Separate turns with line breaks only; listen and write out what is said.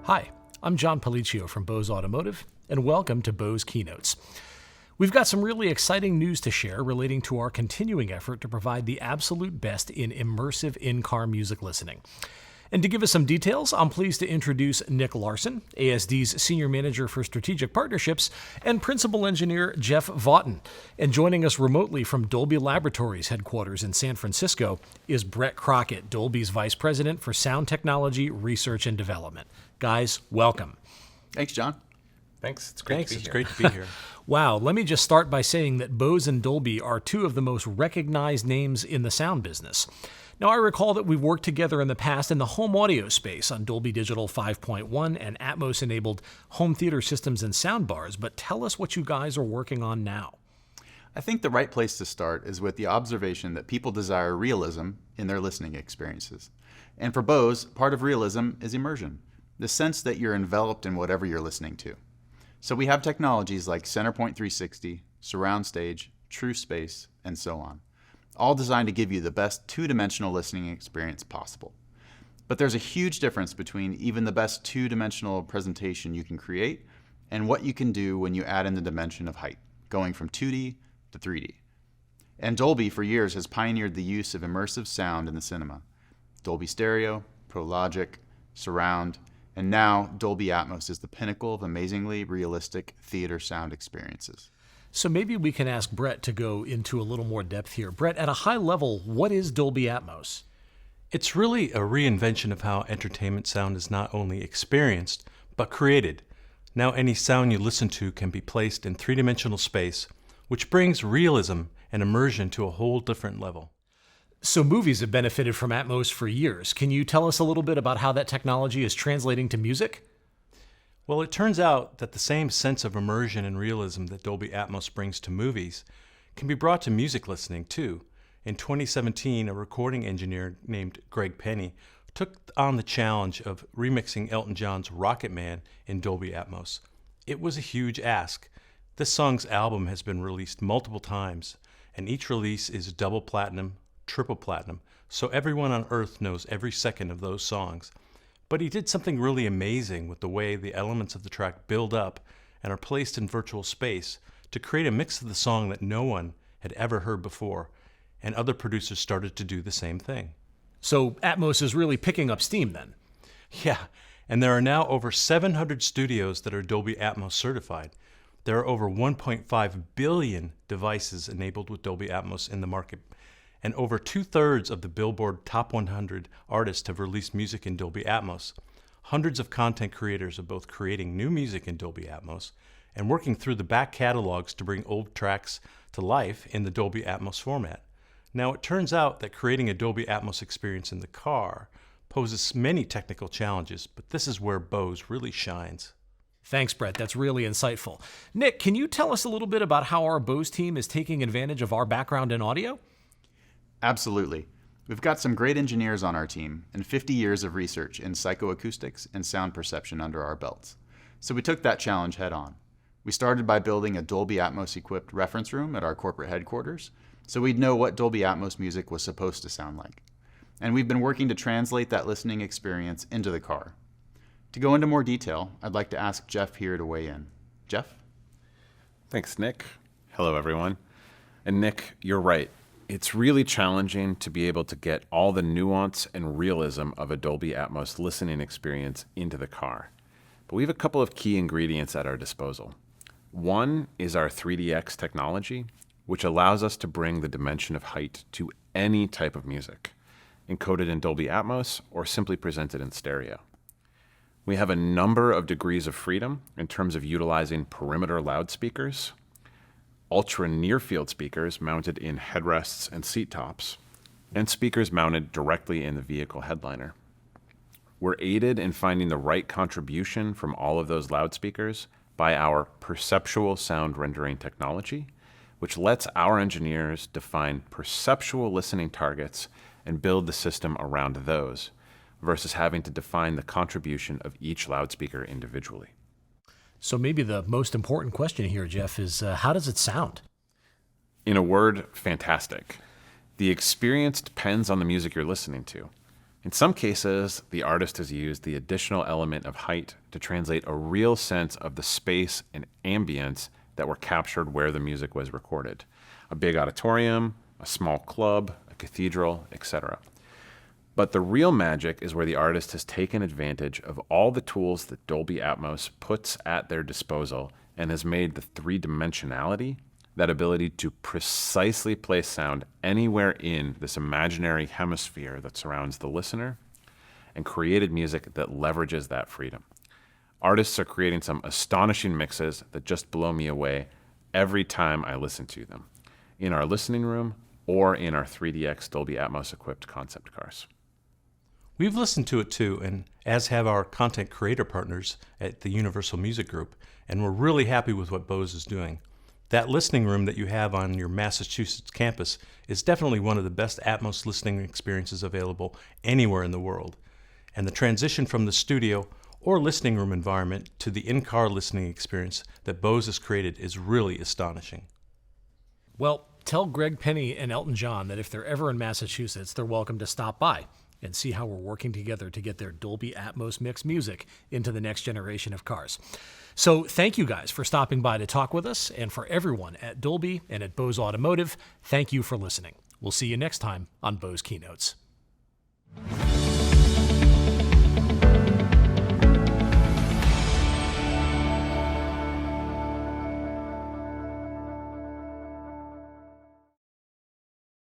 Hi, I'm John Policcio from Bose Automotive, and welcome to Bose Keynotes. We've got some really exciting news to share relating to our continuing effort to provide the absolute best in immersive in-car music listening. And to give us some details, I'm pleased to introduce Nick Larson, ASD's Senior Manager for Strategic Partnerships, and Principal Engineer Jeff Vaughton. And joining us remotely from Dolby Laboratories headquarters in San Francisco is Brett Crockett, Dolby's Vice President for Sound Technology, Research, and Development. Guys, welcome.
Thanks, John.
Thanks. It's great to be here.
Wow. Let me just start by saying that Bose and Dolby are two of the most recognized names in the sound business. Now, I recall that we've worked together in the past in the home audio space on Dolby Digital 5.1 and Atmos-enabled home theater systems and soundbars, but tell us what you guys are working on now.
I think the right place to start is with the observation that people desire realism in their listening experiences. And for Bose, part of realism is immersion, the sense that you're enveloped in whatever you're listening to. So we have technologies like Centerpoint 360, Surround Stage, True Space, and so on, all designed to give you the best two-dimensional listening experience possible. But there's a huge difference between even the best two-dimensional presentation you can create and what you can do when you add in the dimension of height, going from 2D to 3D. And Dolby for years has pioneered the use of immersive sound in the cinema. Dolby Stereo, ProLogic, Surround, and now Dolby Atmos is the pinnacle of amazingly realistic theater sound experiences.
So maybe we can ask Brett to go into a little more depth here. Brett, at a high level, what is Dolby Atmos?
It's really a reinvention of how entertainment sound is not only experienced, but created. Now any sound you listen to can be placed in three-dimensional space, which brings realism and immersion to a whole different level.
So movies have benefited from Atmos for years. Can you tell us a little bit about how that technology is translating to music?
Well, it turns out that the same sense of immersion and realism that Dolby Atmos brings to movies can be brought to music listening too. In 2017, a recording engineer named Greg Penny took on the challenge of remixing Elton John's Rocket Man in Dolby Atmos. It was a huge ask. This song's album has been released multiple times, and each release is double platinum, triple platinum, so everyone on earth knows every second of those songs. But he did something really amazing with the way the elements of the track build up and are placed in virtual space to create a mix of the song that no one had ever heard before, and other producers started to do the same thing.
So Atmos is really picking up steam then?
Yeah, and there are now over 700 studios that are Dolby Atmos certified. There are over 1.5 billion devices enabled with Dolby Atmos in the market, and over 2/3 of the Billboard Top 100 artists have released music in Dolby Atmos. Hundreds of content creators are both creating new music in Dolby Atmos and working through the back catalogs to bring old tracks to life in the Dolby Atmos format. Now, it turns out that creating a Dolby Atmos experience in the car poses many technical challenges, but this is where Bose really shines.
Thanks, Brett. That's really insightful. Nick, can you tell us a little bit about how our Bose team is taking advantage of our background in audio?
Absolutely. We've got some great engineers on our team and 50 years of research in psychoacoustics and sound perception under our belts. So we took that challenge head on. We started by building a Dolby Atmos equipped reference room at our corporate headquarters so we'd know what Dolby Atmos music was supposed to sound like. And we've been working to translate that listening experience into the car. To go into more detail, I'd like to ask Jeff here to weigh in. Jeff?
Thanks, Nick. Hello, everyone. And Nick, you're right. It's really challenging to be able to get all the nuance and realism of a Dolby Atmos listening experience into the car. But we have a couple of key ingredients at our disposal. One is our 3DX technology, which allows us to bring the dimension of height to any type of music, encoded in Dolby Atmos or simply presented in stereo. We have a number of degrees of freedom in terms of utilizing perimeter loudspeakers, ultra near-field speakers mounted in headrests and seat tops, and speakers mounted directly in the vehicle headliner. We're aided in finding the right contribution from all of those loudspeakers by our perceptual sound rendering technology, which lets our engineers define perceptual listening targets and build the system around those, versus having to define the contribution of each loudspeaker individually.
So maybe the most important question here, Jeff, is how does it sound?
In a word, fantastic. The experience depends on the music you're listening to. In some cases, the artist has used the additional element of height to translate a real sense of the space and ambience that were captured where the music was recorded. A big auditorium, a small club, a cathedral, etc. But the real magic is where the artist has taken advantage of all the tools that Dolby Atmos puts at their disposal and has made the three-dimensionality, that ability to precisely place sound anywhere in this imaginary hemisphere that surrounds the listener, and created music that leverages that freedom. Artists are creating some astonishing mixes that just blow me away every time I listen to them, in our listening room or in our 3DX Dolby Atmos equipped concept cars.
We've listened to it too, and as have our content creator partners at the Universal Music Group, and we're really happy with what Bose is doing. That listening room that you have on your Massachusetts campus is definitely one of the best Atmos listening experiences available anywhere in the world. And the transition from the studio or listening room environment to the in-car listening experience that Bose has created is really astonishing.
Well, tell Greg Penny and Elton John that if they're ever in Massachusetts, they're welcome to stop by and see how we're working together to get their Dolby Atmos mix music into the next generation of cars. So thank you guys for stopping by to talk with us, and for everyone at Dolby and at Bose Automotive, thank you for listening. We'll see you next time on Bose Keynotes.